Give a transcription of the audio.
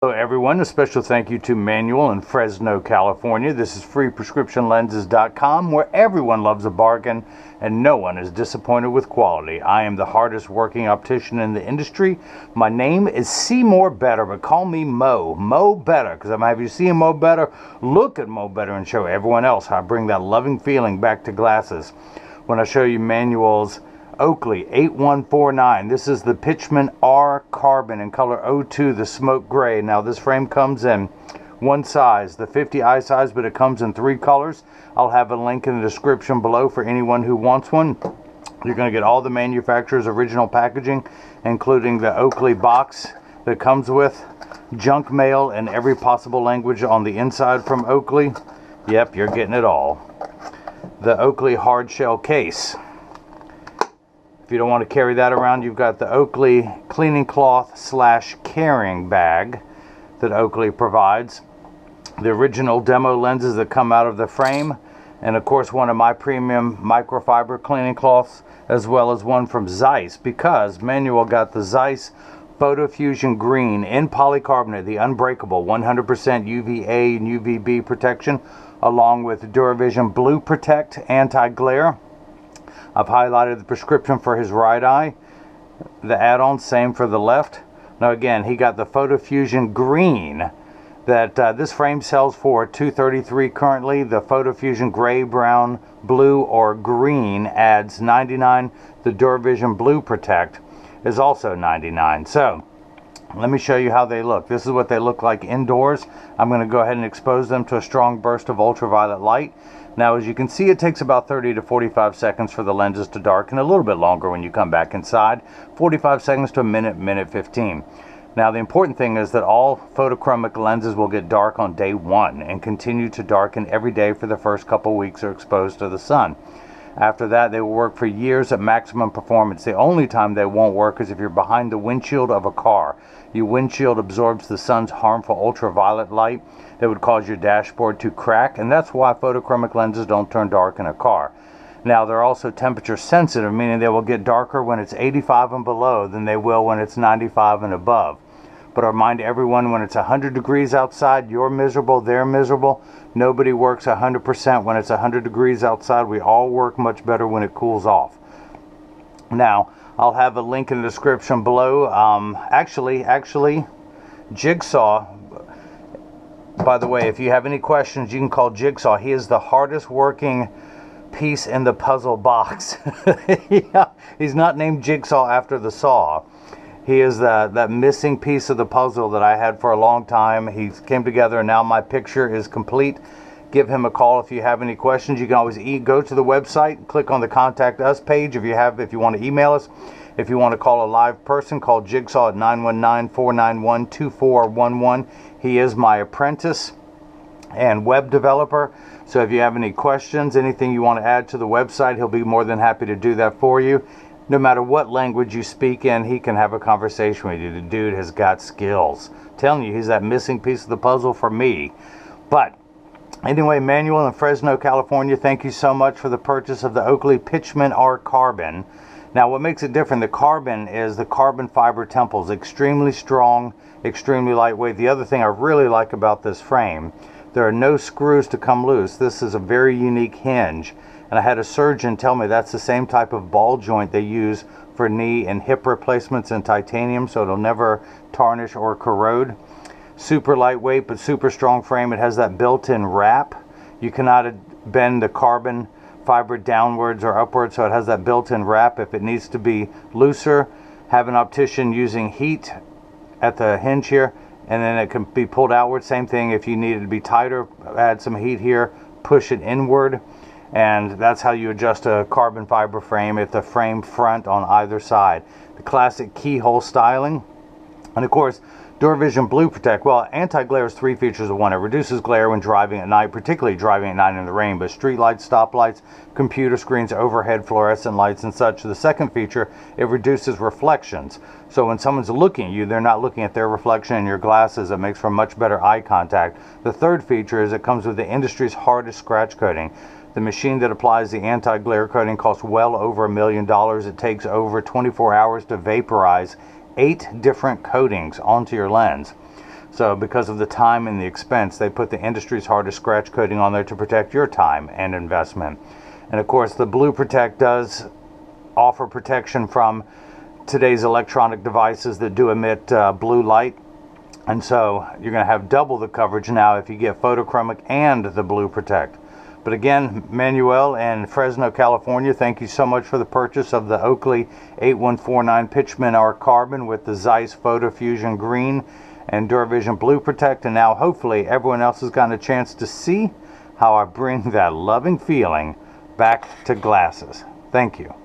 Hello everyone, a special thank you to Manuel in Fresno, California. This is freeprescriptionlenses.com, where everyone loves a bargain and no one is disappointed with quality. I am the hardest working optician in the industry. My name is Seymour Better, but call me Mo. Mo Better, because I'm going to have you see Mo Better, look at Mo Better, and show everyone else how I bring that loving feeling back to glasses. When I show you Manuel's Oakley 8149. This is the Pitchman R Carbon in color 02, the smoke gray. Now this frame comes in one size, the 50i size, but it comes in 3 colors. I'll have a link in the description below for anyone who wants one. You're going to get all the manufacturer's original packaging, including the Oakley box that comes with, junk mail in every possible language on the inside from Oakley. Yep, you're getting it all. The Oakley hard shell case. If you don't want to carry that around, you've got the Oakley cleaning cloth / carrying bag that Oakley provides. The original demo lenses that come out of the frame, and of course one of my premium microfiber cleaning cloths, as well as one from Zeiss, because Manuel got the Zeiss Photofusion Green in polycarbonate, the unbreakable 100% UVA and UVB protection, along with Duravision Blue Protect anti-glare. I've highlighted the prescription for his right eye. The add-on, same for the left. Now again, he got the Photofusion Green that this frame sells for $233 currently. The Photofusion Gray, Brown, Blue, or Green adds $99. The Duravision Blue Protect is also $99. So let me show you how they look. This is what they look like indoors. I'm going to go ahead and expose them to a strong burst of ultraviolet light. Now, as you can see, it takes about 30 to 45 seconds for the lenses to darken, a little bit longer when you come back inside, 45 seconds to a minute, minute 15. Now, the important thing is that all photochromic lenses will get dark on day 1 and continue to darken every day for the first couple weeks they're exposed to the sun. After that, they will work for years at maximum performance. The only time they won't work is if you're behind the windshield of a car. Your windshield absorbs the sun's harmful ultraviolet light that would cause your dashboard to crack, and that's why photochromic lenses don't turn dark in a car. Now, they're also temperature sensitive, meaning they will get darker when it's 85 and below than they will when it's 95 and above. But I remind everyone, when it's 100 degrees outside, you're miserable, they're miserable. Nobody works 100% when it's 100 degrees outside. We all work much better when it cools off. Now, I'll have a link in the description below. Actually, Jigsaw, by the way, if you have any questions, you can call Jigsaw. He is the hardest working piece in the puzzle box. Yeah, he's not named Jigsaw after the saw. He is that missing piece of the puzzle that I had for a long time. He came together and now my picture is complete. Give him a call if you have any questions. You can always go to the website, click on the Contact Us page if you want to email us. If you want to call a live person, call Jigsaw at 919-491-2411. He is my apprentice and web developer. So if you have any questions, anything you want to add to the website, he'll be more than happy to do that for you. No matter what language you speak in, he can have a conversation with you. The dude has got skills. I'm telling you, he's that missing piece of the puzzle for me. But anyway, Manuel in Fresno, California, thank you so much for the purchase of the Oakley Pitchman R Carbon. Now, what makes it different, the carbon is the carbon fiber temples, extremely strong, extremely lightweight. The other thing I really like about this frame, there are no screws to come loose. This is a very unique hinge. And I had a surgeon tell me that's the same type of ball joint they use for knee and hip replacements in titanium, so it'll never tarnish or corrode. Super lightweight, but super strong frame. It has that built-in wrap. You cannot bend the carbon fiber downwards or upwards, so it has that built-in wrap. If it needs to be looser, have an optician using heat at the hinge here, and then it can be pulled outward. Same thing if you need it to be tighter, add some heat here, push it inward. And that's how you adjust a carbon fiber frame at the frame front on either side. The classic keyhole styling. And of course, Duravision Blue Protect. Well, anti-glare is 3 features of 1. It reduces glare when driving at night, particularly driving at night in the rain, but street lights, stoplights, computer screens, overhead fluorescent lights and such. The second feature, it reduces reflections. So when someone's looking at you, they're not looking at their reflection in your glasses. It makes for much better eye contact. The third feature is it comes with the industry's hardest scratch coating. The machine that applies the anti-glare coating costs well over $1 million. It takes over 24 hours to vaporize 8 different coatings onto your lens. So because of the time and the expense, they put the industry's hardest scratch coating on there to protect your time and investment. And of course, the Blue Protect does offer protection from today's electronic devices that do emit blue light. And so you're going to have double the coverage now if you get photochromic and the Blue Protect. But again, Manuel in Fresno, California, thank you so much for the purchase of the Oakley 8149 Pitchman R Carbon with the Zeiss Photofusion Green and Duravision Blue Protect. And now hopefully everyone else has gotten a chance to see how I bring that loving feeling back to glasses. Thank you.